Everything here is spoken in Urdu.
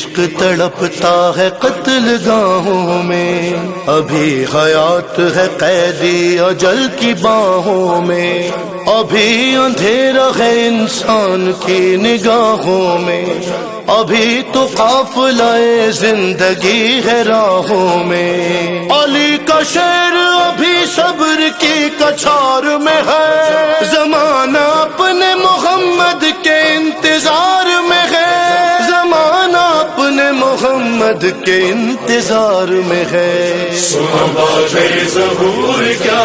عشق تڑپتا ہے قتل گاہوں میں، ابھی حیات ہے قیدی اجل کی باہوں میں، ابھی اندھیرا ہے انسان کی نگاہوں میں، ابھی تو قافلہ زندگی ہے راہوں میں، علی کا شعر ابھی صبر کی کچھار میں ہے، زمانہ اپنے محمد کے انتظار میں ہے، زمانہ اپنے محمد کے انتظار میں ہے۔ صحبہ ظہور کیا